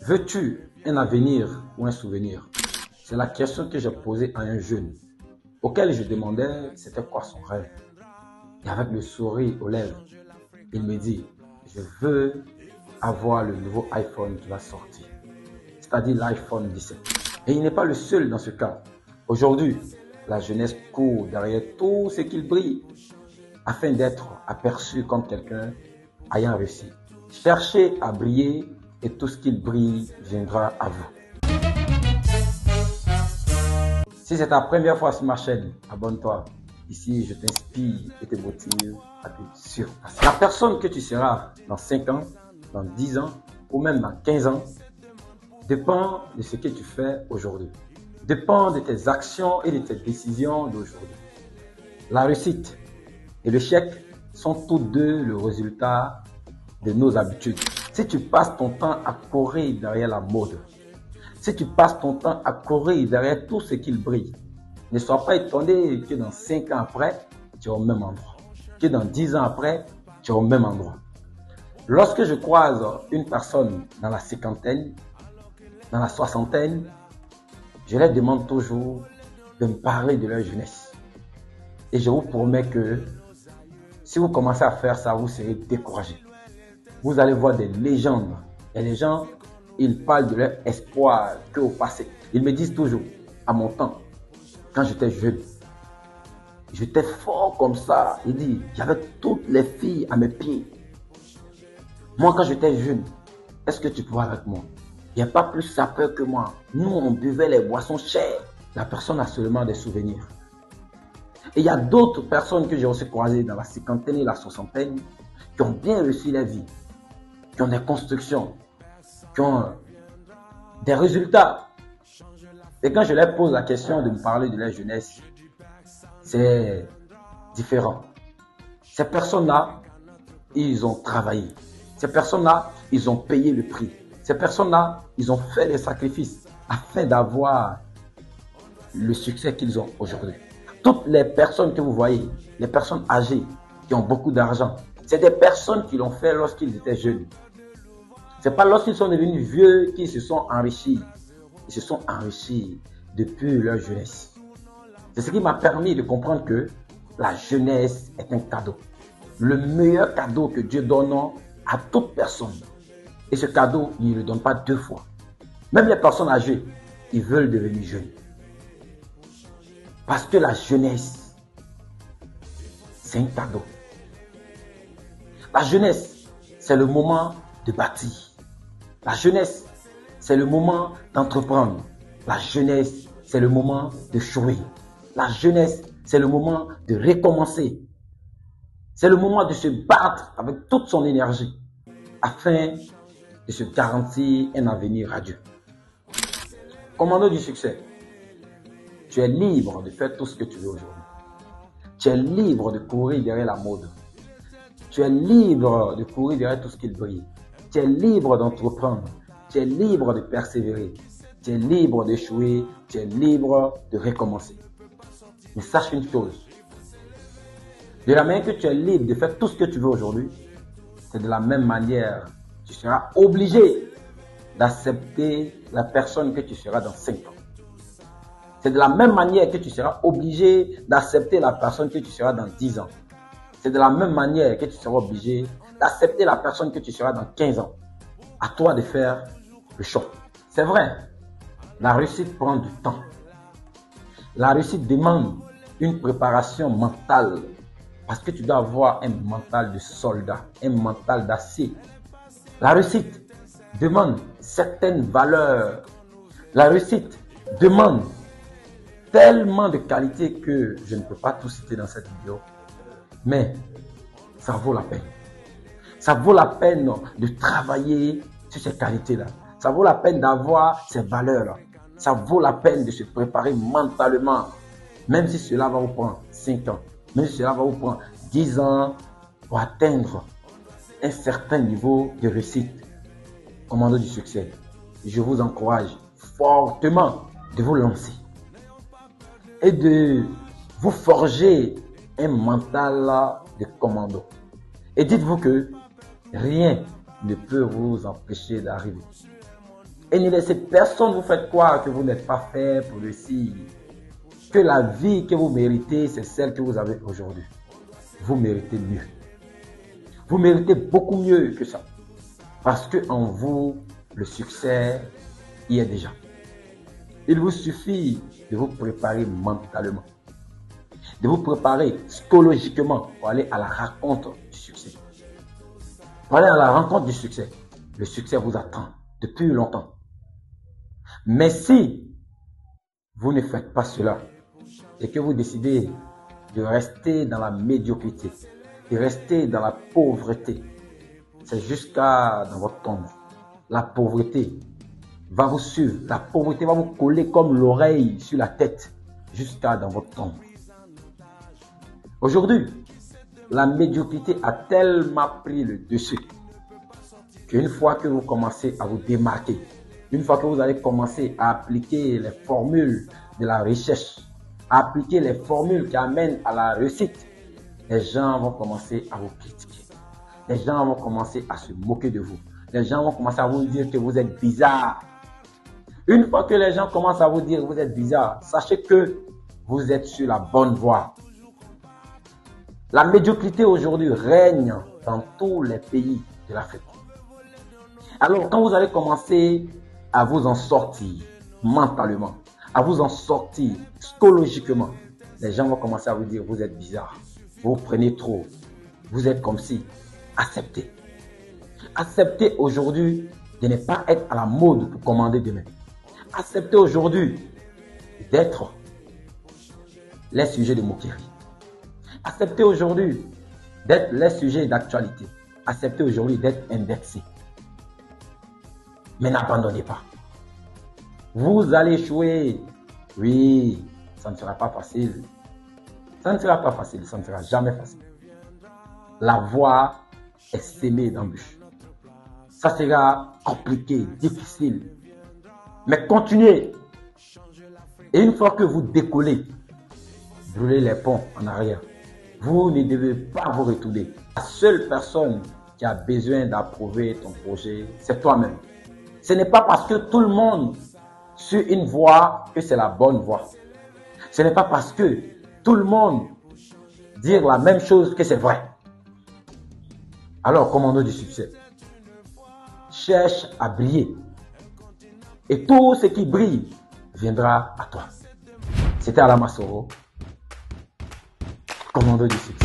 Veux-tu un avenir ou un souvenir? C'est la question que j'ai posée à un jeune, auquel je demandais c'était quoi son rêve. Et avec le sourire aux lèvres, il me dit, je veux avoir le nouveau iPhone qui va sortir, c'est-à-dire l'iPhone 17. Et il n'est pas le seul dans ce cas. Aujourd'hui, la jeunesse court derrière tout ce qu'il brille afin d'être aperçu comme quelqu'un ayant réussi. Cherchez à briller et tout ce qu'il brille viendra à vous. Si c'est ta première fois sur ma chaîne, abonne-toi. Ici, je t'inspire et te motive à te surpasser. La personne que tu seras dans 5 ans, dans 10 ans ou même dans 15 ans dépend de ce que tu fais aujourd'hui. Dépend de tes actions et de tes décisions d'aujourd'hui. La réussite et l'échec sont tous deux le résultat de nos habitudes. Si tu passes ton temps à courir derrière la mode, si tu passes ton temps à courir derrière tout ce qui brille, ne sois pas étonné que dans 5 ans après, tu es au même endroit. Que dans 10 ans après, tu es au même endroit. Lorsque je croise une personne dans la cinquantaine, dans la soixantaine, je leur demande toujours de me parler de leur jeunesse. Et je vous promets que si vous commencez à faire ça, vous serez découragé. Vous allez voir des légendes. Et les gens, ils parlent de leur espoir qu'au passé. Ils me disent toujours, à mon temps, quand j'étais jeune, j'étais fort comme ça. Il dit, j'avais toutes les filles à mes pieds. Moi, quand j'étais jeune, est-ce que tu pourras avec moi? Il n'y a pas plus sapeur que moi. Nous, on buvait les boissons chères. La personne a seulement des souvenirs. Et il y a d'autres personnes que j'ai aussi croisées dans la cinquantaine et la soixantaine qui ont bien réussi la vie, qui ont des constructions, qui ont des résultats. Et quand je leur pose la question de me parler de leur jeunesse, c'est différent. Ces personnes-là, ils ont travaillé. Ces personnes-là, ils ont payé le prix. Ces personnes-là, ils ont fait des sacrifices afin d'avoir le succès qu'ils ont aujourd'hui. Toutes les personnes que vous voyez, les personnes âgées qui ont beaucoup d'argent, c'est des personnes qui l'ont fait lorsqu'ils étaient jeunes. Ce n'est pas lorsqu'ils sont devenus vieux qu'ils se sont enrichis. Ils se sont enrichis depuis leur jeunesse. C'est ce qui m'a permis de comprendre que la jeunesse est un cadeau. Le meilleur cadeau que Dieu donne à toute personne. Et ce cadeau, il ne le donne pas 2 fois. Même les personnes âgées, ils veulent devenir jeunes. Parce que la jeunesse, c'est un cadeau. La jeunesse, c'est le moment de bâtir. La jeunesse, c'est le moment d'entreprendre. La jeunesse, c'est le moment de jouer. La jeunesse, c'est le moment de recommencer. C'est le moment de se battre avec toute son énergie afin de se garantir un avenir radieux. Commando du succès. Tu es libre de faire tout ce que tu veux aujourd'hui. Tu es libre de courir derrière la mode. Tu es libre de courir derrière tout ce qui brille. Tu es libre d'entreprendre. Tu es libre de persévérer. Tu es libre d'échouer. Tu es libre de recommencer. Mais sache une chose. De la manière que tu es libre de faire tout ce que tu veux aujourd'hui, c'est de la même manière que tu seras obligé d'accepter la personne que tu seras dans 5 ans. C'est de la même manière que tu seras obligé d'accepter la personne que tu seras dans 10 ans. C'est de la même manière que tu seras obligé d'accepter la personne que tu seras dans 15 ans. À toi de faire le choix. C'est vrai, la réussite prend du temps. La réussite demande une préparation mentale. Parce que tu dois avoir un mental de soldat, un mental d'acier. La réussite demande certaines valeurs. La réussite demande tellement de qualités que je ne peux pas tout citer dans cette vidéo. Mais ça vaut la peine. Ça vaut la peine de travailler sur ces qualités-là. Ça vaut la peine d'avoir ces valeurs-là. Ça vaut la peine de se préparer mentalement. Même si cela va vous prendre 5 ans. Même si cela va vous prendre 10 ans pour atteindre un certain niveau de réussite. Commando du succès. Je vous encourage fortement de vous lancer. Et de vous forger un mental de commando. Et dites-vous que rien ne peut vous empêcher d'arriver. Et ne laissez personne vous faire croire que vous n'êtes pas fait pour réussir. Que la vie que vous méritez, c'est celle que vous avez aujourd'hui. Vous méritez mieux. Vous méritez beaucoup mieux que ça. Parce que en vous, le succès y est déjà. Il vous suffit de vous préparer mentalement. De vous préparer psychologiquement pour aller à la rencontre du succès. Pour aller à la rencontre du succès. Le succès vous attend depuis longtemps. Mais si vous ne faites pas cela et que vous décidez de rester dans la médiocrité, de rester dans la pauvreté, c'est jusqu'à dans votre tombe. La pauvreté va vous suivre, la pauvreté va vous coller comme l'oreille sur la tête jusqu'à dans votre tombe. Aujourd'hui, la médiocrité a tellement pris le dessus qu'une fois que vous commencez à vous démarquer, une fois que vous allez commencer à appliquer les formules de la recherche, à appliquer les formules qui amènent à la réussite, les gens vont commencer à vous critiquer. Les gens vont commencer à se moquer de vous. Les gens vont commencer à vous dire que vous êtes bizarre. Une fois que les gens commencent à vous dire que vous êtes bizarre, sachez que vous êtes sur la bonne voie. La médiocrité aujourd'hui règne dans tous les pays de l'Afrique. Alors, quand vous allez commencer à vous en sortir mentalement, à vous en sortir psychologiquement, les gens vont commencer à vous dire vous êtes bizarre, vous prenez trop, vous êtes comme si. Acceptez. Acceptez aujourd'hui de ne pas être à la mode pour commander demain. Acceptez aujourd'hui d'être les sujets de moquerie. Acceptez aujourd'hui d'être les sujets d'actualité. Acceptez aujourd'hui d'être indexé. Mais n'abandonnez pas. Vous allez échouer. Oui, ça ne sera pas facile. Ça ne sera pas facile, ça ne sera jamais facile. La voie est semée d'embûches. Ça sera compliqué, difficile. Mais continuez. Et une fois que vous décollez, brûlez les ponts en arrière. Vous ne devez pas vous retourner. La seule personne qui a besoin d'approuver ton projet, c'est toi-même. Ce n'est pas parce que tout le monde suit une voie que c'est la bonne voie. Ce n'est pas parce que tout le monde dit la même chose que c'est vrai. Alors, commando du succès, cherche à briller. Et tout ce qui brille viendra à toi. C'était Alain Massoro, commando du succès.